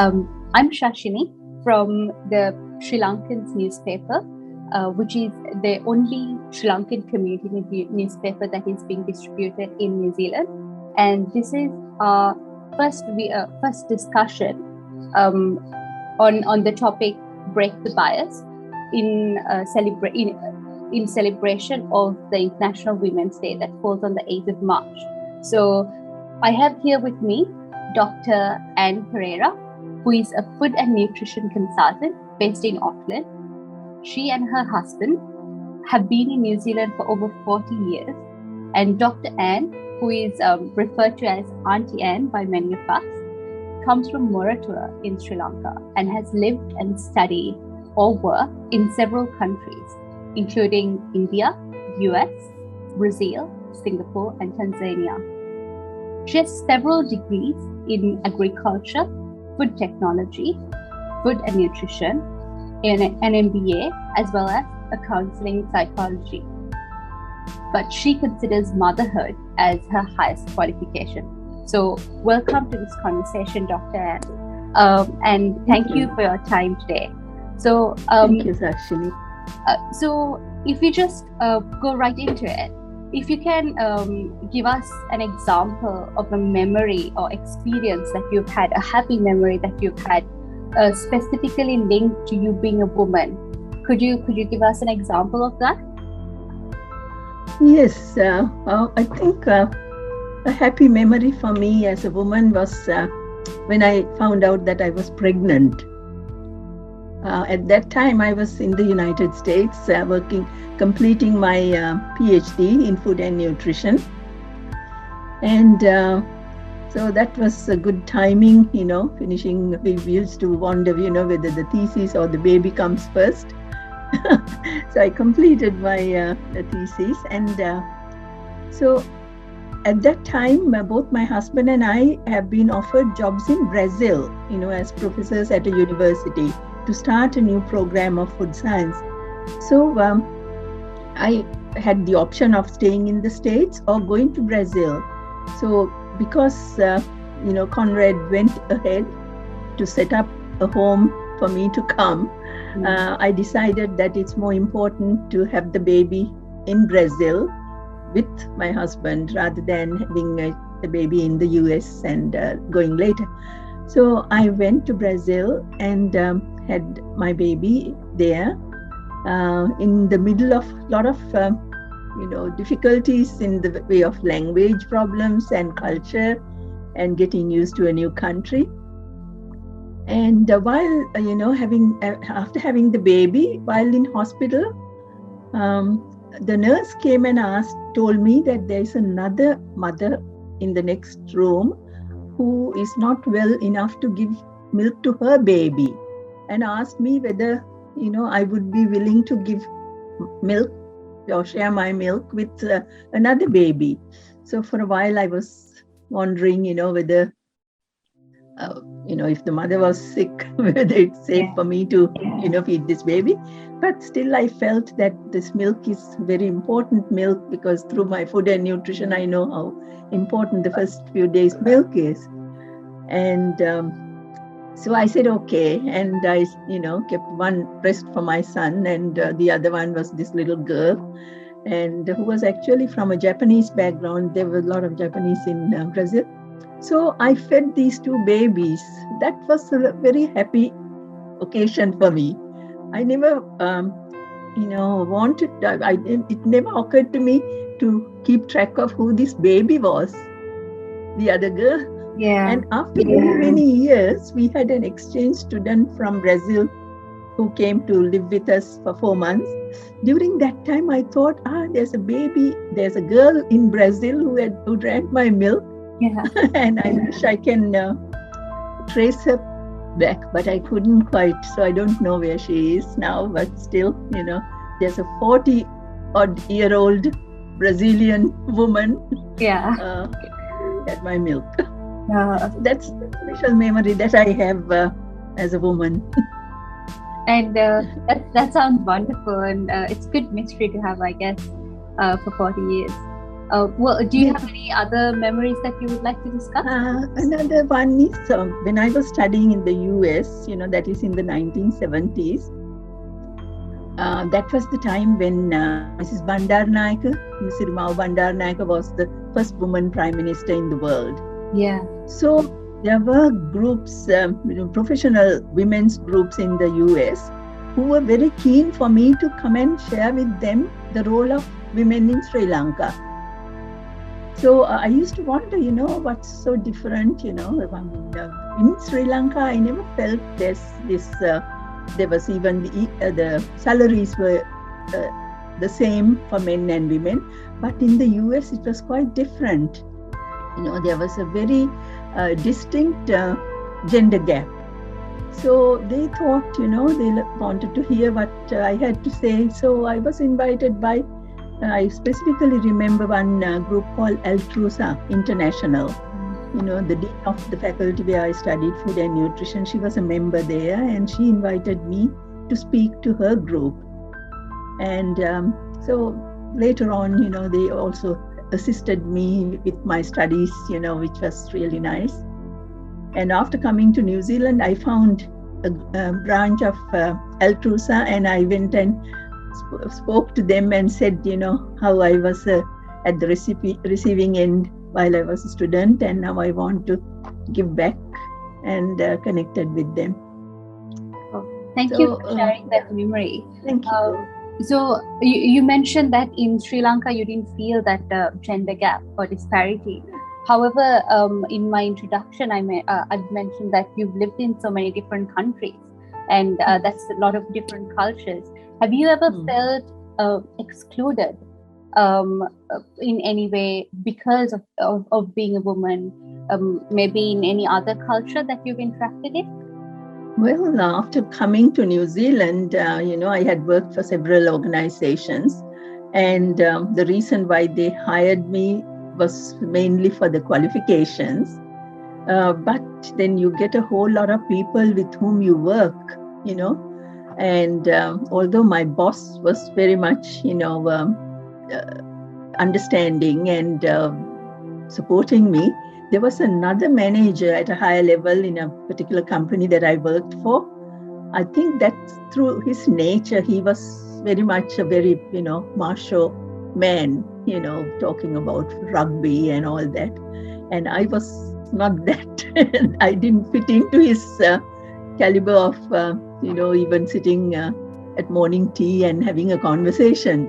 I'm Shashini from the SriLankaNZ newspaper, which is the only Sri Lankan community newspaper that is being distributed in New Zealand. And this is our first discussion on the topic Break the Bias in celebration of the International Women's Day that falls on the 8th of March. So I have here with me Dr. Anne Perera, who is a food and nutrition consultant based in Auckland. She and her husband have been in New Zealand for over 40 years. And Dr. Anne, who is referred to as Auntie Anne by many of us, comes from Moratua in Sri Lanka and has lived and studied or worked in several countries, including India, US, Brazil, Singapore, and Tanzania. She has several degrees in agriculture, food technology, food and nutrition, and an MBA, as well as a counseling psychology. But she considers motherhood as her highest qualification. So welcome to this conversation, Dr. Anne. And thank you for your time today. So thank you, Shashini. So if we just go right into it, if you can give us an example of a memory or experience that you've had, a happy memory that you've had, specifically linked to you being a woman. Could you give us an example of that? Yes, I think a happy memory for me as a woman was when I found out that I was pregnant. At that time, I was in the United States completing my PhD in food and nutrition. And so that was a good timing, finishing. We used to wonder, whether the thesis or the baby comes first. So I completed my thesis. And so at that time, both my husband and I have been offered jobs in Brazil, as professors at a university, to start a new program of food science. So I had the option of staying in the States or going to Brazil. So because, Conrad went ahead to set up a home for me to come, I decided that it's more important to have the baby in Brazil with my husband rather than having the baby in the US and going later. So I went to Brazil and had my baby there in the middle of a lot of difficulties in the way of language problems and culture and getting used to a new country. And while after having the baby, while in hospital, the nurse came and told me that there is another mother in the next room who is not well enough to give milk to her baby, and asked me whether, I would be willing to give milk or share my milk with another baby. So for a while I was wondering, whether, if the mother was sick, whether it's safe for me to, feed this baby. But still I felt that this milk is very important milk, because through my food and nutrition, I know how important the first few days milk is. And so I said, okay. And I, kept one breast for my son, and the other one was this little girl, and who was actually from a Japanese background. There were a lot of Japanese in Brazil. So I fed these two babies. That was a very happy occasion for me. I never, wanted, it never occurred to me to keep track of who this baby was, the other girl. Yeah. And after many years, we had an exchange student from Brazil who came to live with us for 4 months. During that time, I thought, there's a girl in Brazil who drank my milk. Yeah. And I wish I can trace her back, but I couldn't quite. So I don't know where she is now, but still, there's a 40-odd-year-old Brazilian woman at my milk. That's a special memory that I have as a woman. And that sounds wonderful, and it's good mystery to have, I guess, for 40 years. Well, do you have any other memories that you would like to discuss? Another one is when I was studying in the US, that is in the 1970s. That was the time when Mrs. Bandaranaike, Mrs. Rimau Bandaranaike, was the first woman prime minister in the world. Yeah. So there were groups, professional women's groups in the US who were very keen for me to come and share with them the role of women in Sri Lanka. So I used to wonder, what's so different, in Sri Lanka, I never felt this, there was even the salaries were the same for men and women, but in the US it was quite different. There was a very distinct gender gap. So they thought, they wanted to hear what I had to say. So I was invited by, I specifically remember one group called Altrusa International. The dean of the faculty where I studied food and nutrition, she was a member there, and she invited me to speak to her group. And so later on, they also assisted me with my studies, which was really nice. And after coming to New Zealand, I found a branch of Altrusa, and I went and spoke to them and said, how I was at the receiving end while I was a student, and now I want to give back, and connected with them. Thank you for sharing that memory. Thank you. So you mentioned that in Sri Lanka you didn't feel that gender gap or disparity. However, in my introduction, I've mentioned that you've lived in so many different countries, and that's a lot of different cultures. Have you ever felt excluded in any way because of being a woman, maybe in any other culture that you've interacted in? Well, after coming to New Zealand, I had worked for several organizations, and the reason why they hired me was mainly for the qualifications. But then you get a whole lot of people with whom you work, and although my boss was very much, understanding and supporting me, there was another manager at a higher level in a particular company that I worked for. I think that through his nature, he was very much a very, macho man, talking about rugby and all that. And I was not that. I didn't fit into his caliber of, even sitting at morning tea and having a conversation.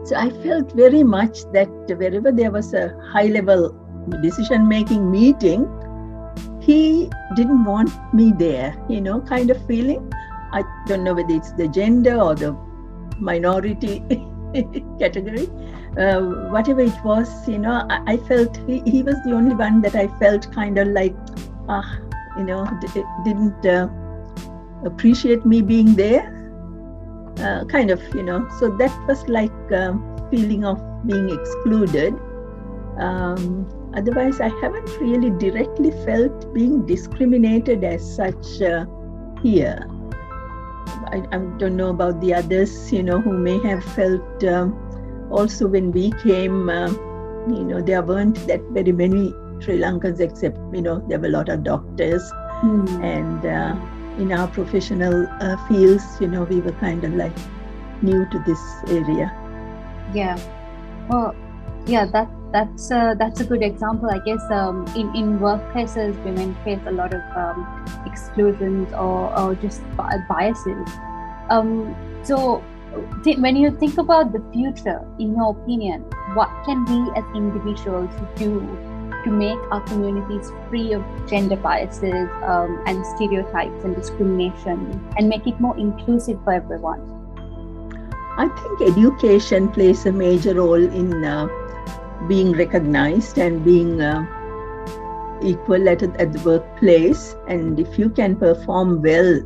So I felt very much that wherever there was a high-level decision-making meeting, he didn't want me there, kind of feeling. I don't know whether it's the gender or the minority category. Whatever it was, I felt he was the only one that I felt kind of like, didn't appreciate me being there. Kind of, so that was like feeling of being excluded. Otherwise, I haven't really directly felt being discriminated as such here. I don't know about the others, who may have felt also when we came, there weren't that very many Sri Lankans, except, there were a lot of doctors. And in our professional fields, we were kind of like new to this area. Yeah. Well, yeah, that's a good example. I guess in workplaces, women face a lot of exclusions or just biases. So when you think about the future, in your opinion, what can we as individuals do to make our communities free of gender biases and stereotypes and discrimination, and make it more inclusive for everyone? I think education plays a major role in being recognized and being equal at the workplace. And if you can perform well,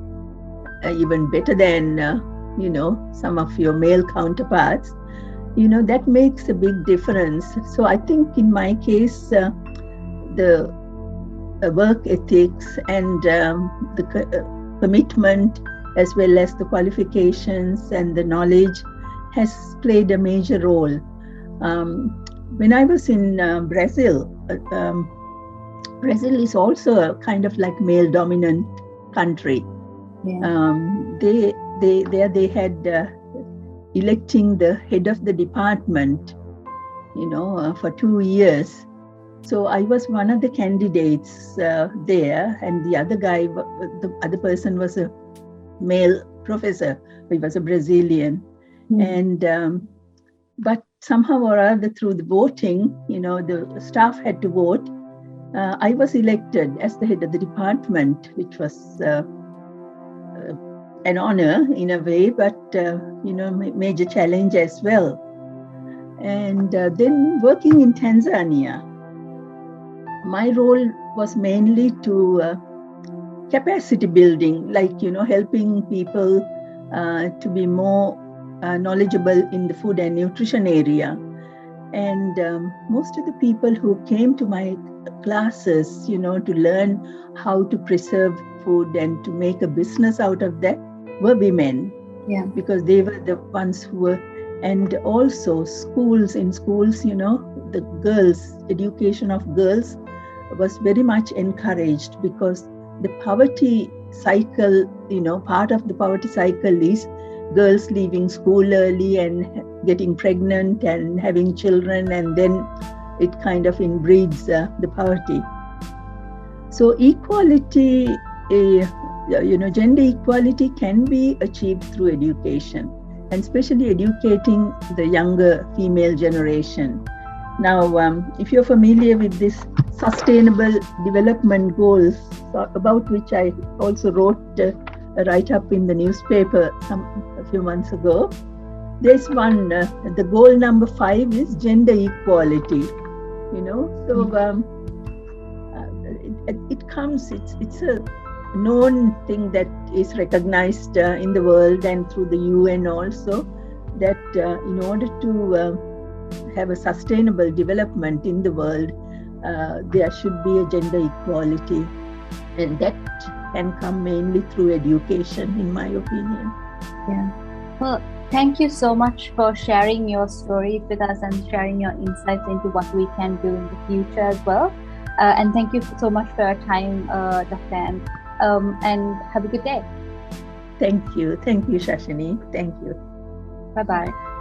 even better than, some of your male counterparts, that makes a big difference. So I think in my case, the work ethics and the commitment, as well as the qualifications and the knowledge, has played a major role. when I was in Brazil, Brazil is also a kind of like male-dominant country. Yeah. They had electing the head of the department, for 2 years. So I was one of the candidates there, and the other person was a male professor. He was a Brazilian, and but somehow or other through the voting, the staff had to vote. I was elected as the head of the department, which was an honor in a way, but major challenge as well. And then working in Tanzania, my role was mainly to capacity building, like helping people to be more knowledgeable in the food and nutrition area. And most of the people who came to my classes, to learn how to preserve food and to make a business out of that were women. Yeah. Because they were the ones who were, and also in schools, the girls, education of girls was very much encouraged, because the poverty cycle, part of the poverty cycle is girls leaving school early and getting pregnant and having children, and then it kind of inbreeds the poverty. So equality, gender equality can be achieved through education, and especially educating the younger female generation. Now, if you're familiar with this Sustainable Development Goals, about which I also wrote a write-up in the newspaper a few months ago, there's one, the goal number 5 is gender equality, so it comes, it's a known thing that is recognized in the world and through the UN also, that in order to have a sustainable development in the world, there should be a gender equality, and that can come mainly through education, in my opinion. Yeah. Well, thank you so much for sharing your stories with us and sharing your insights into what we can do in the future as well. And thank you so much for your time, Dr. Ann. And have a good day. Thank you, Shashini. Thank you. Bye-bye.